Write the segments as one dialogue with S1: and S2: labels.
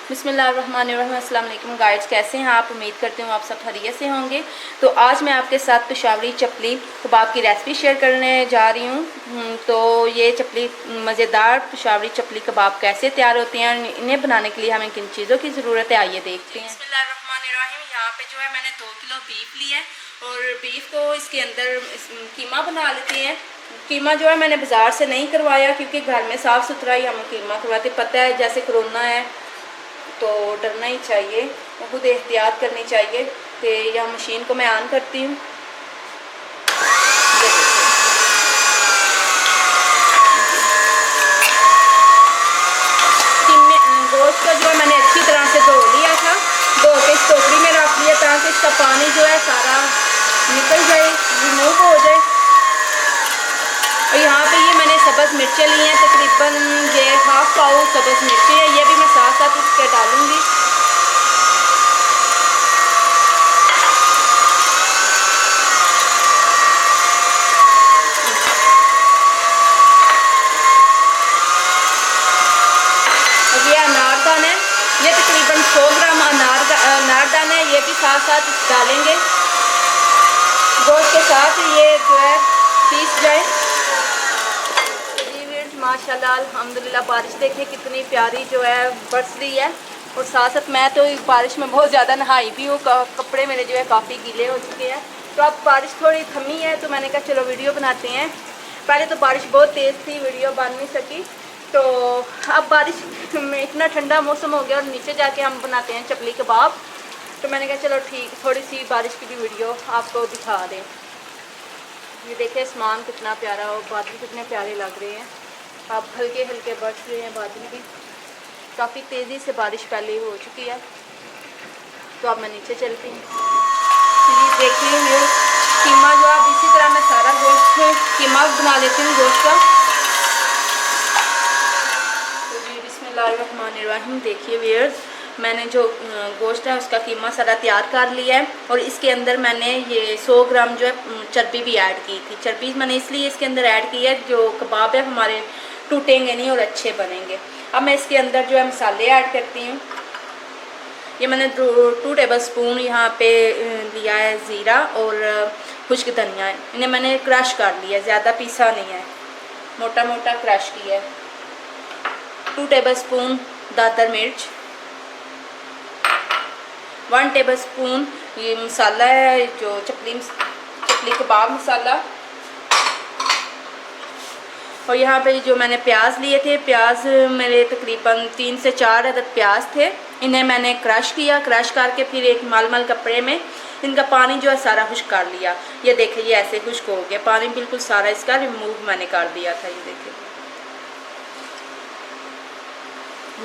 S1: बिस्मिल्लाहिर्रहमानिर्रहीम। अस्सलाम वालेकुम गाइड्स, कैसे हैं आप? उम्मीद करती हूँ आप सब खैरियत से होंगे। तो आज मैं आपके साथ पेशावरी चपली कबाब की रेसिपी शेयर करने जा रही हूँ। तो ये चपली मज़ेदार पेशावरी चपली कबाब कैसे तैयार होते हैं, इन्हें बनाने के लिए हमें किन चीज़ों की ज़रूरत है, आइए देखते हैं। बिस्मिल्लाहिर्रहमानिर्रहीम। यहाँ पे जो है मैंने 2 किलो बीफ लिया है और बीफ को इसके अंदर कीमा बना लेते हैं। कीमा जो है मैंने बाज़ार से नहीं करवाया क्योंकि घर में साफ़ सुथरा ही हम कीमा करवाते। पता है जैसे कोरोना है तो डरना ही चाहिए, खुद एहतियात करनी चाहिए। तो यह मशीन को मैं ऑन करती हूँ। गोश्त को जो है मैंने अच्छी तरह से धो लिया था, धो के इस टोकरी में रख लिया ताकि इसका पानी जो है सारा निकल जाए, रिमूव हो जाए। और यहाँ पे ये मैंने सब्ज़ मिर्चें ली हैं, तकरीबन ये 1/2 पाव सब्ज़ मिर्चें हैं, ये भी मैं साथ साथ इसके डालूँगी। और ये अनारदाना है, ये तकरीबन 100 ग्राम अनारदाना है, ये भी साथ साथ डालेंगे गोश्त के साथ, ये जो है पीस जाए। माशाल्लाह अल्हम्दुलिल्लाह, बारिश देखिए कितनी प्यारी जो है बरस रही है। और साथ साथ मैं तो बारिश में बहुत ज़्यादा नहाई भी हूँ, कपड़े मेरे जो है काफ़ी गीले हो चुके हैं। तो अब बारिश थोड़ी थमी है तो मैंने कहा चलो वीडियो बनाते हैं। पहले तो बारिश बहुत तेज़ थी, वीडियो बन नहीं सकी। तो अब बारिश में इतना ठंडा मौसम हो गया और नीचे जाके हम बनाते हैं चपली कबाब। तो मैंने कहा चलो ठीक, थोड़ी सी बारिश की भी वीडियो आपको दिखा दें। ये देखिए आसमान कितना प्यारा और बादल कितने प्यारे लग रहे हैं। अब हल्के हल्के बरस रहे हैं बादल भी, काफ़ी तेज़ी से बारिश पहले हो चुकी है। तो अब मैं नीचे चलती हूँ। ये देखिए ये कीमा जो अब इसी तरह मैं सारा गोश्त कीमा बना लेती हूँ गोश्त का। तो जी बिस्मिल्लाहिर्रहमानिर्रहीम। देखिए व्यूअर्स, मैंने जो गोश्त है उसका कीमा सारा तैयार कर लिया है और इसके अंदर मैंने ये 100 ग्राम जो है चर्बी भी ऐड की थी। चर्बी मैंने इसलिए इसके अंदर ऐड की है, जो कबाब है हमारे टूटेंगे नहीं और अच्छे बनेंगे। अब मैं इसके अंदर जो है मसाले ऐड करती हूँ। ये मैंने 2 टेबल स्पून यहाँ पे लिया है ज़ीरा और खुश्क धनिया है, इन्हें मैंने क्रश कर लिया, ज़्यादा पीसा नहीं है, मोटा मोटा क्रश किया है। 2 टेबल स्पून दादर मिर्च, 1 टेबल स्पून ये मसाला है जो चपली कबाब मसाला। और यहाँ पे जो मैंने प्याज लिए थे, प्याज मेरे तकरीबन 3 से 4 अदद प्याज थे, इन्हें मैंने क्रश किया। क्रश करके फिर एक मलमल कपड़े में इनका पानी जो है सारा खुश्क कर लिया। ये देखिए ये ऐसे खुश्क हो गया, पानी बिल्कुल सारा इसका रिमूव मैंने कर दिया था। ये देखिए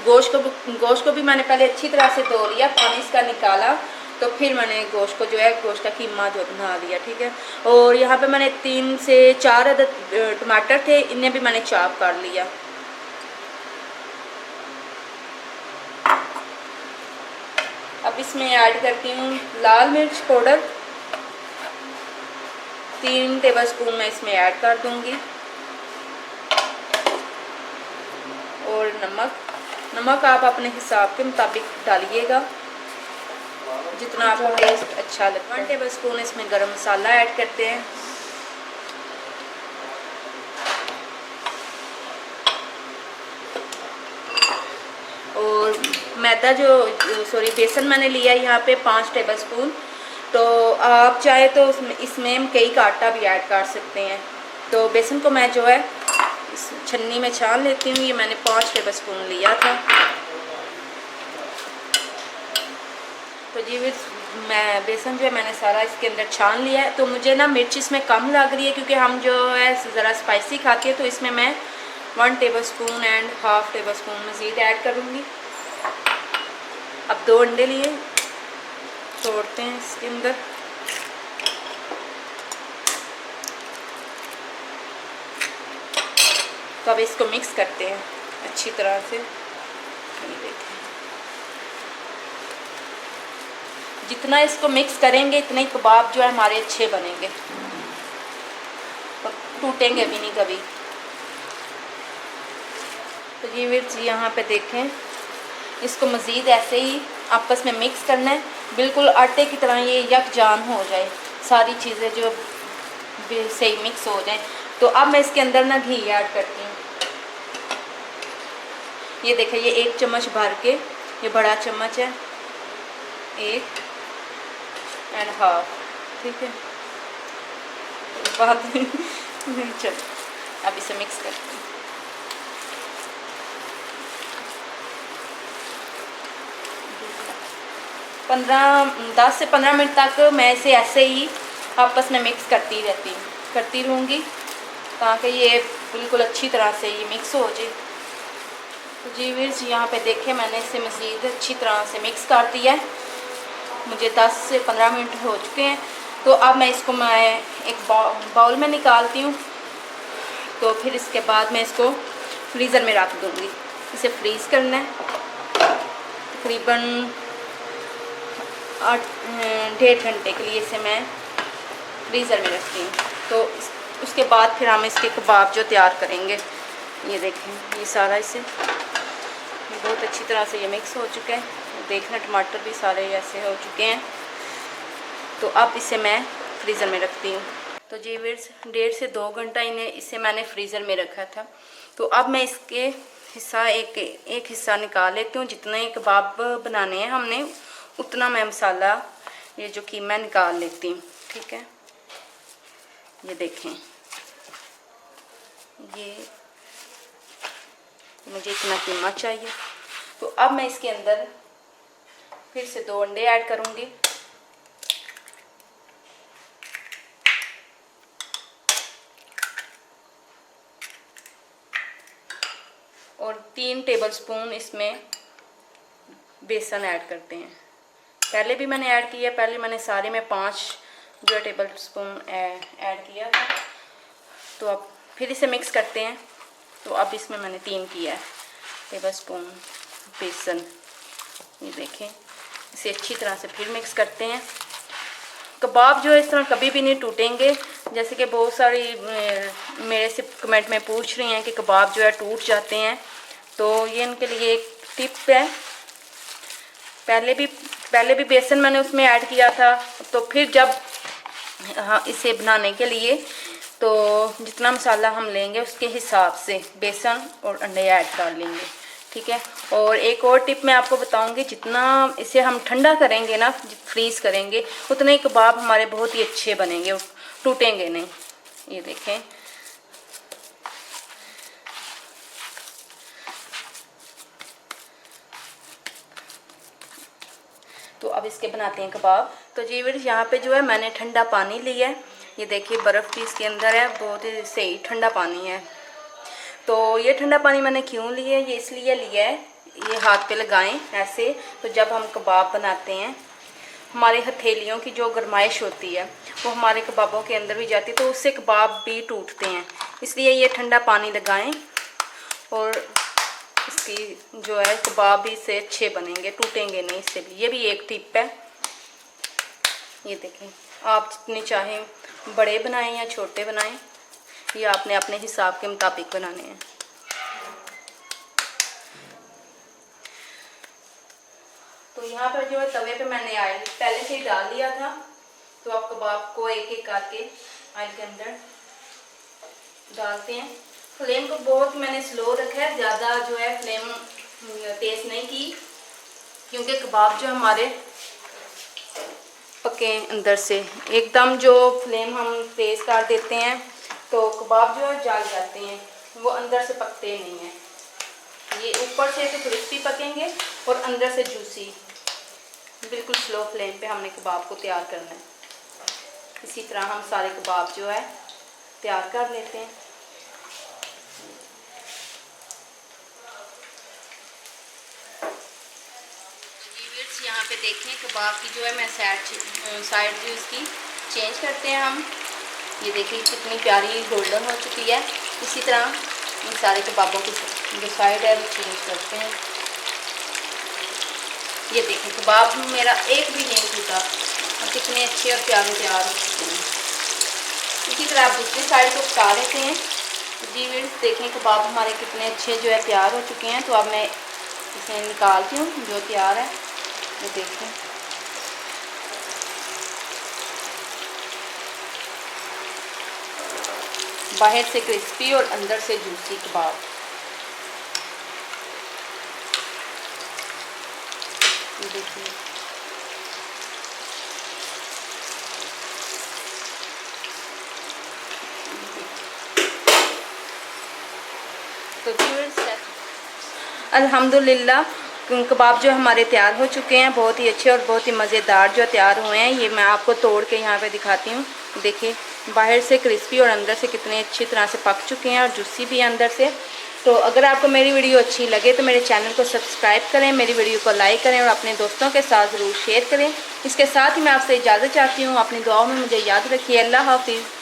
S1: गोश्त को भी मैंने पहले अच्छी तरह से धो लिया, पानी इसका निकाला, तो फिर मैंने गोश्त को जो है गोश्त का कीमा जो बना लिया, ठीक है। और यहाँ पे मैंने 3 से 4 अदद टमाटर थे, इन्हें भी मैंने चॉप कर लिया। अब इसमें ऐड करती हूँ लाल मिर्च पाउडर, 3 टेबल स्पून मैं इसमें ऐड कर दूँगी। और नमक आप अपने हिसाब के मुताबिक डालिएगा, जितना आपको टेस्ट अच्छा लगता है। 1 टेबल स्पून इसमें गरम मसाला ऐड करते हैं। और मैदा बेसन मैंने लिया है यहाँ पे 5 टेबल स्पून। तो आप चाहे तो इसमें कई का आटा भी ऐड कर सकते हैं। तो बेसन को मैं जो है इस छन्नी में छान लेती हूँ। ये मैंने 5 टेबल स्पून लिया था। तो जी मैं बेसन जो है मैंने सारा इसके अंदर छान लिया है। तो मुझे ना मिर्च इसमें कम लग रही है क्योंकि हम जो है ज़रा स्पाइसी खाते हैं, तो इसमें मैं 1 table spoon and 1/2 table spoon मज़ीद ऐड करूँगी। अब 2 अंडे लिए, तोड़ते हैं इसके अंदर। तो अब इसको मिक्स करते हैं अच्छी तरह से। जितना इसको मिक्स करेंगे इतने ही कबाब जो है हमारे अच्छे बनेंगे, तो टूटेंगे भी नहीं कभी। तो ये मिर्च यहाँ पे देखें इसको मज़ीद ऐसे ही आपस में मिक्स करना है, बिल्कुल आटे की तरह ये यकजान हो जाए, सारी चीज़ें जो सही मिक्स हो जाए। तो अब मैं इसके अंदर ना घी ऐड करती हूँ। ये देखिए, ये 1 चम्मच भर के, ये बड़ा चम्मच है, 1.5, ठीक है। बहुत चलो अब इसे मिक्स करती हूँ। पंद्रह 10 से 15 मिनट तक मैं इसे ऐसे ही आपस में मिक्स करती रहूँगी ताकि ये बिल्कुल अच्छी तरह से ये मिक्स हो जाए। तो जी व्यूअर्स, यहाँ पे देखें मैंने इसे मज़ीद अच्छी तरह से मिक्स कर दिया है। मुझे 10 से 15 मिनट हो चुके हैं। तो अब मैं इसको एक बाउल में निकालती हूँ। तो फिर इसके बाद मैं इसको फ्रीज़र में रख दूँगी। इसे फ्रीज़ करना है तकरीबन 1.5 घंटे के लिए। इसे मैं फ्रीज़र में रखती हूँ। तो उसके बाद फिर हम इसके कबाब जो तैयार करेंगे। ये देखें, ये सारा इसे बहुत अच्छी तरह से ये मिक्स हो चुका है। देखना टमाटर भी सारे ऐसे हो चुके हैं। तो अब इसे मैं फ्रीज़र में रखती हूँ। तो जी व्यूअर्स, 1.5 से 2 घंटा इसे मैंने फ्रीज़र में रखा था। तो अब मैं इसके हिस्सा एक हिस्सा निकाल लेती हूँ। जितने कबाब बनाने हैं हमने, उतना मैं मसाला ये जो कीमा निकाल लेती हूँ, ठीक है। ये देखें, ये मुझे इतना कीमा चाहिए। तो अब मैं इसके अंदर फिर से 2 अंडे ऐड करूँगी। और 3 टेबलस्पून इसमें बेसन ऐड करते हैं। पहले भी मैंने ऐड किया, पहले मैंने सारे में 5 जो टेबलस्पून ऐड किया था। तो अब फिर इसे मिक्स करते हैं। तो अब इसमें मैंने 3 किया है टेबलस्पून बेसन। ये देखें, इसे अच्छी तरह से फिर मिक्स करते हैं। कबाब जो है इस तरह कभी भी नहीं टूटेंगे। जैसे कि बहुत सारी मेरे से कमेंट में पूछ रही हैं कि कबाब जो है टूट जाते हैं। तो ये इनके लिए एक टिप है। पहले भी बेसन मैंने उसमें ऐड किया था। तो फिर जब इसे बनाने के लिए तो जितना मसाला हम लेंगे उसके हिसाब से बेसन और अंडे ऐड कर लेंगे, ठीक है। और एक और टिप मैं आपको बताऊंगी, जितना इसे हम ठंडा करेंगे ना, फ्रीज़ करेंगे, उतने ही कबाब हमारे बहुत ही अच्छे बनेंगे, टूटेंगे नहीं। ये देखें, तो अब इसके बनाते हैं कबाब। तो जी व्यूअर्स, यहाँ पे जो है मैंने ठंडा पानी लिया है। ये देखिए, बर्फ़ भी इसके अंदर है, बहुत ही सही ठंडा पानी है। तो ये ठंडा पानी मैंने क्यों लिया है, ये इसलिए लिया है, ये हाथ पे लगाएं ऐसे, तो जब हम कबाब बनाते हैं हमारे हथेलियों की जो गरमाइश होती है वो हमारे कबाबों के अंदर भी जाती है, तो उससे कबाब भी टूटते हैं। इसलिए ये ठंडा पानी लगाएं और इसकी जो है कबाब भी इससे अच्छे बनेंगे, टूटेंगे नहीं इससे भी। ये भी एक टिप है। ये देखें, आप जितने चाहें बड़े बनाएं या छोटे बनाएं, ये आपने अपने हिसाब के मुताबिक बनाने हैं। तो यहाँ पर जो है तवे पे मैंने ऑयल पहले से ही डाल दिया था। तो आप कबाब को एक एक करके ऑयल के अंदर डालते हैं। फ्लेम को बहुत मैंने स्लो रखा है, ज़्यादा जो है फ्लेम तेज़ नहीं की, क्योंकि कबाब जो हमारे पके अंदर से। एकदम जो फ्लेम हम तेज़ कर देते हैं तो कबाब जो है जल जाते हैं, वो अंदर से पकते नहीं हैं। ये ऊपर से तो क्रिस्पी पकेंगे और अंदर से जूसी। बिल्कुल स्लो फ्लेम पे हमने कबाब को तैयार करना है। इसी तरह हम सारे कबाब जो है तैयार कर लेते हैं। यहाँ पे देखें, कबाब की जो है मैं साइड जो इसकी चेंज करते हैं हम। ये देखिए कितनी प्यारी गोल्डन हो चुकी है। इसी तरह इन सारे कबाबों की जो साइड है वो चेंज करते हैं। ये देखिए, कबाब मेरा एक भी नहीं टूटा और कितने अच्छे और प्यारे तैयार हो चुके हैं। इसी तरह आप दूसरी साइड को पका लेते हैं। जी व्यूअर्स, देखें कबाब हमारे कितने अच्छे जो है तैयार हो चुके हैं। तो अब मैं इसे निकालती हूँ जो तैयार है। ये देखें, बाहर से क्रिस्पी और अंदर से जूसी कबाब। ये देखिए, तो अल्हम्दुलिल्लाह कबाब जो हमारे तैयार हो चुके हैं, बहुत ही अच्छे और बहुत ही मज़ेदार जो तैयार हुए हैं। ये मैं आपको तोड़ के यहाँ पे दिखाती हूँ। देखिए, बाहर से क्रिस्पी और अंदर से कितने अच्छी तरह से पक चुके हैं और जूसी भी है अंदर से। तो अगर आपको मेरी वीडियो अच्छी लगे तो मेरे चैनल को सब्सक्राइब करें, मेरी वीडियो को लाइक करें और अपने दोस्तों के साथ ज़रूर शेयर करें। इसके साथ ही मैं आपसे इजाज़त चाहती हूँ। अपनी दुआओं में मुझे याद रखिए। अल्लाह हाफिज़।